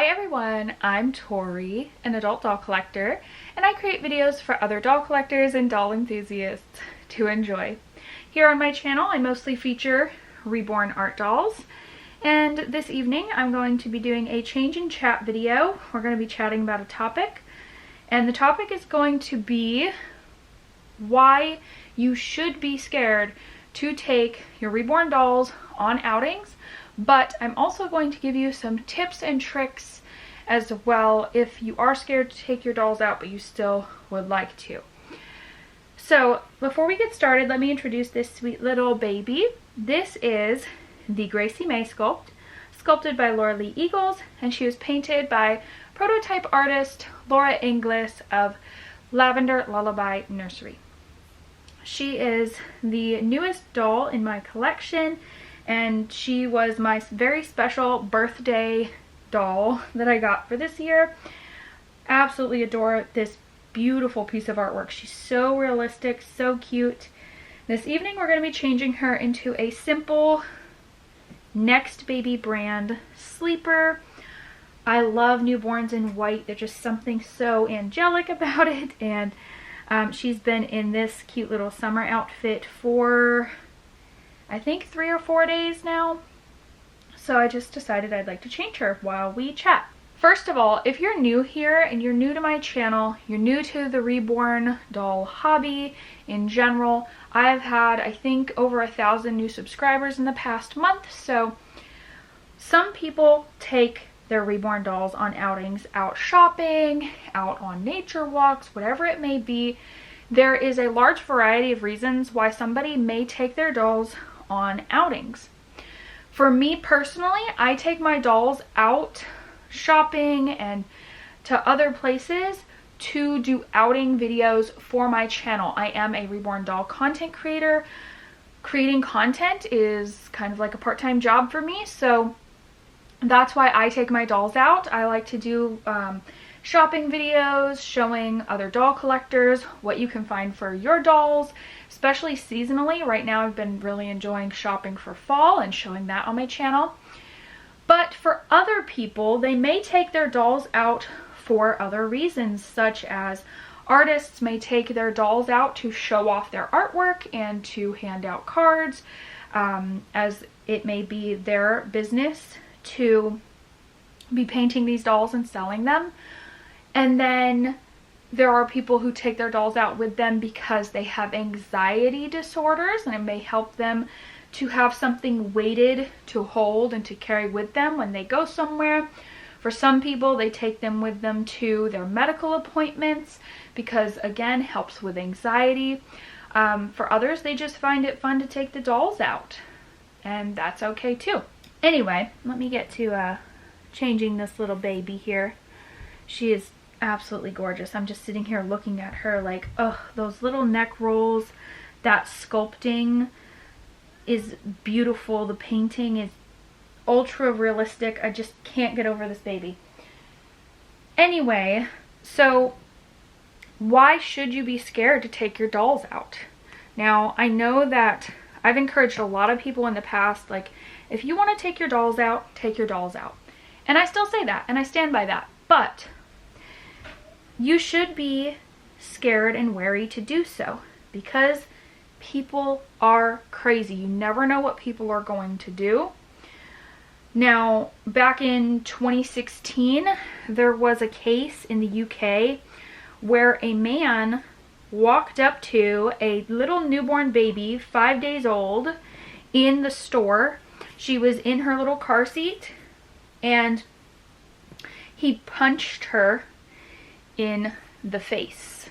Hi everyone, I'm Tori, an adult doll collector, and I create videos for other doll collectors and doll enthusiasts to enjoy. Here on my channel, I mostly feature Reborn art dolls, and this evening I'm going to be doing a change in chat video. We're going to be chatting about a topic, and the topic is going to be why you should be scared to take your Reborn dolls on outings. But I'm also going to give you some tips and tricks as well if you are scared to take your dolls out but you still would like to. So before we get started, let me introduce this sweet little baby. This is the Gracie May sculpt, sculpted by Laura Lee Eagles, and she was painted by prototype artist Laura Inglis of Lavender Lullaby Nursery. She is the newest doll in my collection, and she was my very special birthday doll that I got for this year. Absolutely adore this beautiful piece of artwork. She's so realistic, so cute. This evening we're going to be changing her into a simple Next Baby brand sleeper. I love newborns in white. There's just something so angelic about it, and she's been in this cute little summer outfit for I think 3 or 4 days now, so I just decided I'd like to change her while we chat. First of all, if you're new here and you're new to my channel, you're new to the Reborn doll hobby in general, I've had I think over 1,000 new subscribers in the past month. So some people take their Reborn dolls on outings, out shopping, out on nature walks, whatever it may be. There is a large variety of reasons why somebody may take their dolls on outings. For me personally, I take my dolls out shopping and to other places to do outing videos for my channel. I am a Reborn doll content creator. Creating content is kind of like a part-time job for me, so that's why I take my dolls out. I like to do shopping videos showing other doll collectors what you can find for your dolls, especially seasonally. Right now I've been really enjoying shopping for fall and showing that on my channel. But for other people, they may take their dolls out for other reasons, such as artists may take their dolls out to show off their artwork and to hand out cards, as it may be their business to be painting these dolls and selling them. And then there are people who take their dolls out with them because they have anxiety disorders, and it may help them to have something weighted to hold and to carry with them when they go somewhere. For some people, they take them with them to their medical appointments because, again, helps with anxiety. For others, they just find it fun to take the dolls out, and that's okay too. Anyway, let me get to changing this little baby here. She is absolutely gorgeous. I'm just sitting here looking at her like, oh, those little neck rolls, that sculpting is beautiful. The painting is ultra realistic. I just can't get over this baby. Anyway, so why should you be scared to take your dolls out? Now, I know that I've encouraged a lot of people in the past, like, if you want to take your dolls out, take your dolls out. And I still say that, and I stand by that. But you should be scared and wary to do so, because people are crazy. You never know what people are going to do. Now, back in 2016, there was a case in the UK where a man walked up to a little newborn baby, 5 days old, in the store. She was in her little car seat, and he punched her in the face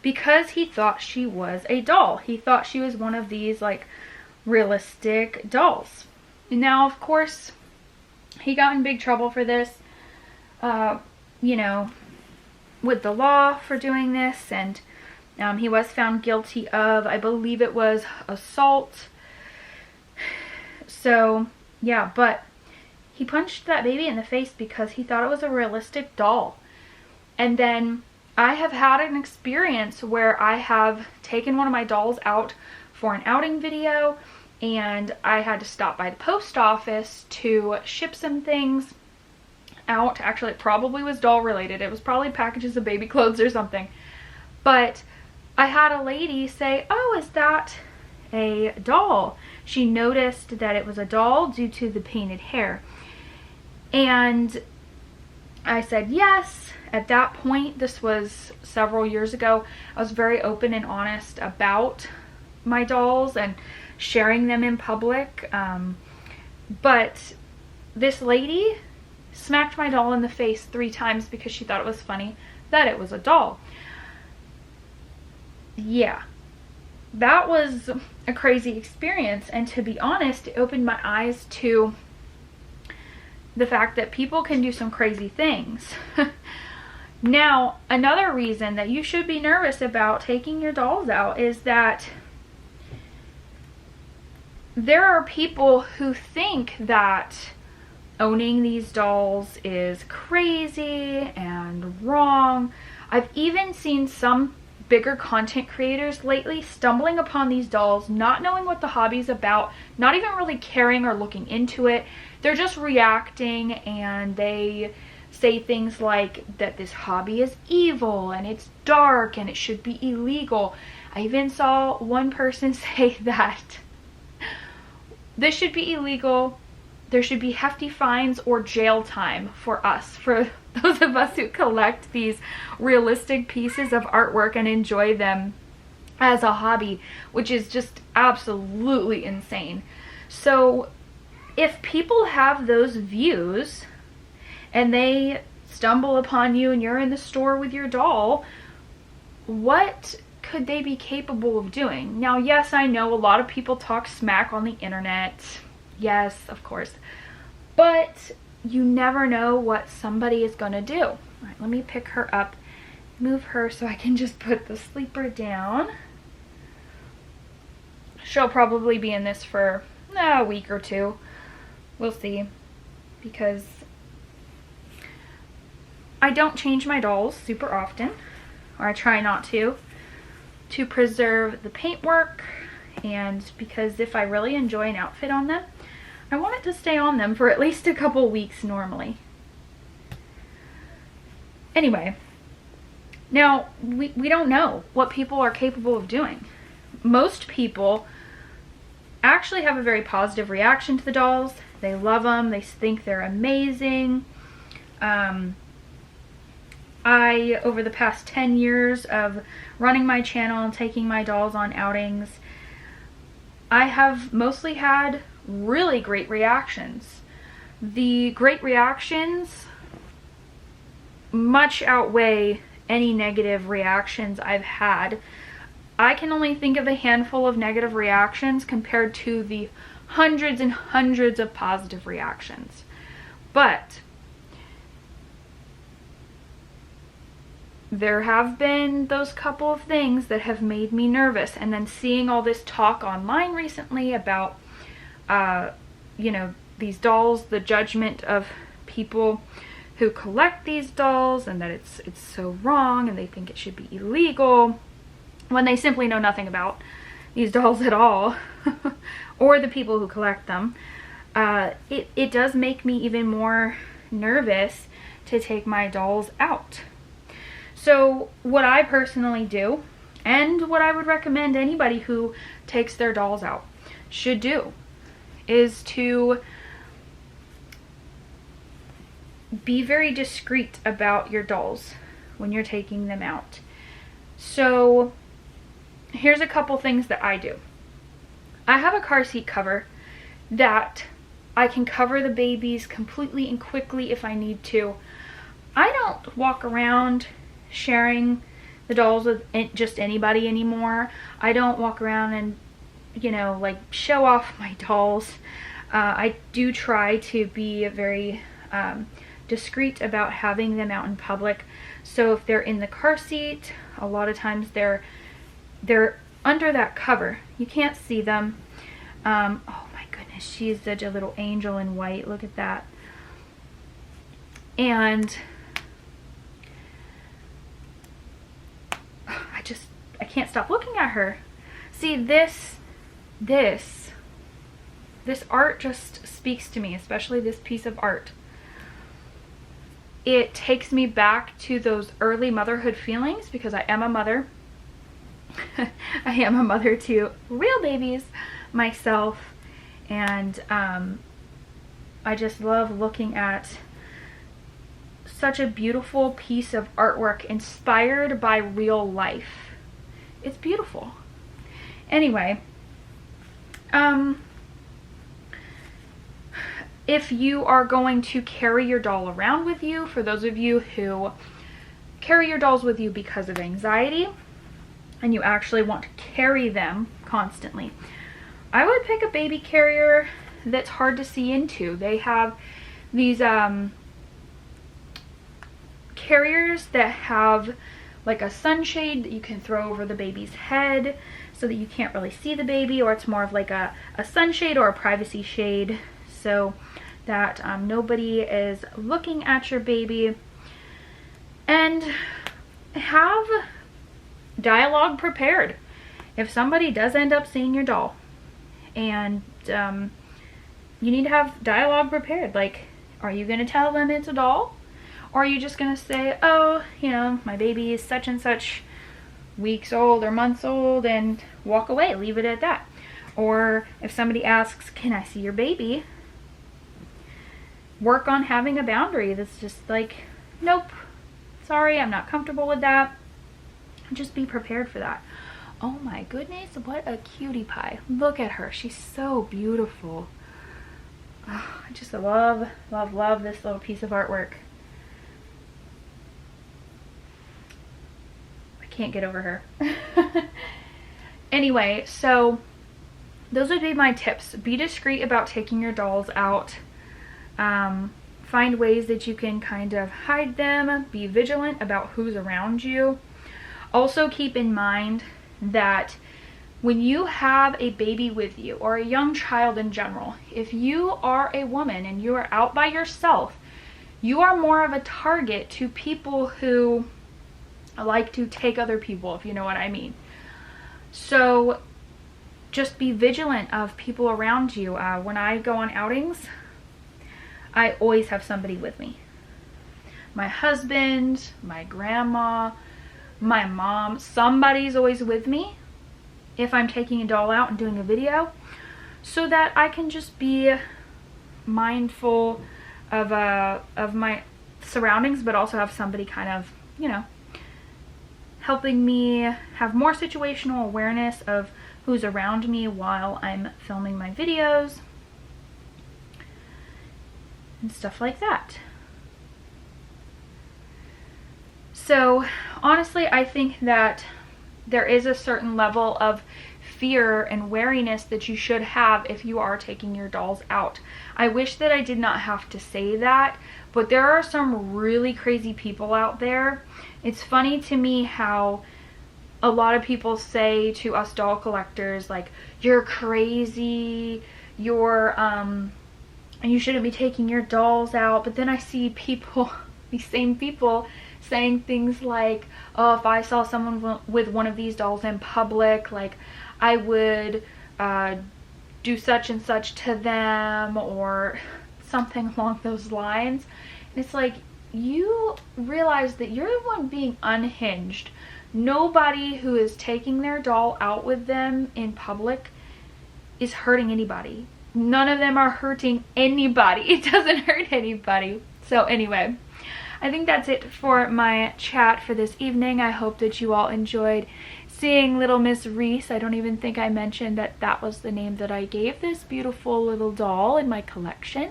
because he thought she was a doll. He thought she was one of these like realistic dolls. Now, of course, he got in big trouble for this, you know, with the law for doing this, and he was found guilty of, I believe it was assault. So yeah, but he punched that baby in the face because he thought it was a realistic doll. And then I have had an experience where I have taken one of my dolls out for an outing video, and I had to stop by the post office to ship some things, out. Actually, it probably was doll related. It was probably packages of baby clothes or something. But I had a lady say, "Oh, is that a doll?" She noticed that it was a doll due to the painted hair. And I said yes. At that point, this was several years ago, I was very open and honest about my dolls and sharing them in public. But this lady smacked my doll in the face 3 times because she thought it was funny that it was a doll. Yeah, that was a crazy experience, and to be honest, it opened my eyes to the fact that people can do some crazy things. Now, another reason that you should be nervous about taking your dolls out is that there are people who think that owning these dolls is crazy and wrong. I've even seen some bigger content creators lately stumbling upon these dolls, not knowing what the hobby's about, not even really caring or looking into it. They're just reacting, and they say things like that this hobby is evil and it's dark and it should be illegal. I even saw one person say that this should be illegal. There should be hefty fines or jail time for us, for those of us who collect these realistic pieces of artwork and enjoy them as a hobby, which is just absolutely insane. So if people have those views and they stumble upon you and you're in the store with your doll, what could they be capable of doing? Now, yes, I know a lot of people talk smack on the internet. Yes, of course. But you never know what somebody is going to do. All right, let me pick her up, move her so I can just put the sleeper down. She'll probably be in this for a week or 2. We'll see, because I don't change my dolls super often, or I try not to preserve the paintwork, and because if I really enjoy an outfit on them, I want it to stay on them for at least a couple weeks normally. Anyway, now we don't know what people are capable of doing. Most people actually have a very positive reaction to the dolls. They love them. They think they're amazing. Over the past 10 years of running my channel and taking my dolls on outings, I have mostly had really great reactions. The great reactions much outweigh any negative reactions I've had. I can only think of a handful of negative reactions compared to the hundreds and hundreds of positive reactions. But there have been those couple of things that have made me nervous, and then seeing all this talk online recently about you know, these dolls, the judgment of people who collect these dolls, and that it's so wrong and they think it should be illegal when they simply know nothing about these dolls at all or the people who collect them. It does make me even more nervous to take my dolls out. So what I personally do, and what I would recommend anybody who takes their dolls out should do, is to be very discreet about your dolls when you're taking them out. So here's a couple things that I do. I have a car seat cover that I can cover the babies completely and quickly if I need to. I don't walk around sharing the dolls with just anybody anymore. I don't walk around and, you know, like show off my dolls. I do try to be very discreet about having them out in public. So if they're in the car seat, a lot of times they're under that cover. You can't see them. Oh my goodness, she's such a little angel in white. Look at that. And I can't stop looking at her. See, this art just speaks to me, especially this piece of art. it takes me back to those early motherhood feelings, because I am a mother. I am a mother to real babies myself, and I just love looking at such a beautiful piece of artwork inspired by real life. It's beautiful. Anyway, if you are going to carry your doll around with you, for those of you who carry your dolls with you because of anxiety and you actually want to carry them constantly, I would pick a baby carrier that's hard to see into. They have these carriers that have like a sunshade that you can throw over the baby's head so that you can't really see the baby, or it's more of like a sunshade or a privacy shade, so that nobody is looking at your baby. And have dialogue prepared if somebody does end up seeing your doll, and you need to have dialogue prepared. Like, are you going to tell them it's a doll, or are you just going to say, oh, you know, my baby is such and such weeks old or months old, and walk away, leave it at that? Or if somebody asks, can I see your baby, work on having a boundary that's just like, nope, sorry, I'm not comfortable with that. Just be prepared for that. Oh my goodness, what a cutie pie. Look at her. She's so beautiful. Oh, I just love, love, love this little piece of artwork. I can't get over her. Anyway, so those would be my tips. Be discreet about taking your dolls out. Find ways that you can kind of hide them. Be vigilant about who's around you. Also keep in mind that when you have a baby with you, or a young child in general, if you are a woman and you are out by yourself, you are more of a target to people who like to take other people, if you know what I mean. So just be vigilant of people around you. When I go on outings, I always have somebody with me. My husband, my grandma, my mom, somebody's always with me if I'm taking a doll out and doing a video, so that I can just be mindful of my surroundings, but also have somebody kind of, you know, helping me have more situational awareness of who's around me while I'm filming my videos and stuff like that. So honestly, I think that there is a certain level of fear and wariness that you should have if you are taking your dolls out. I wish that I did not have to say that, but there are some really crazy people out there. It's funny to me how a lot of people say to us doll collectors, like, you're crazy, you're you shouldn't be taking your dolls out. But then I see people, these same people, saying things like, oh, if I saw someone with one of these dolls in public, like, I would do such and such to them, or something along those lines. And it's like, you realize that you're the one being unhinged. Nobody who is taking their doll out with them in public is hurting anybody. None of them are hurting anybody. It doesn't hurt anybody. So anyway, I think that's it for my chat for this evening. I hope that you all enjoyed seeing little Miss Reese. I don't even think I mentioned that that was the name that I gave this beautiful little doll in my collection.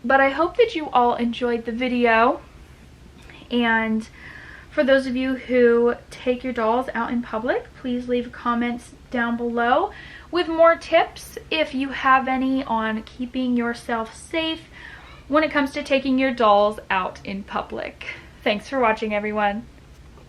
But I hope that you all enjoyed the video. And for those of you who take your dolls out in public, please leave comments down below with more tips, if you have any, on keeping yourself safe when it comes to taking your dolls out in public. Thanks for watching, everyone.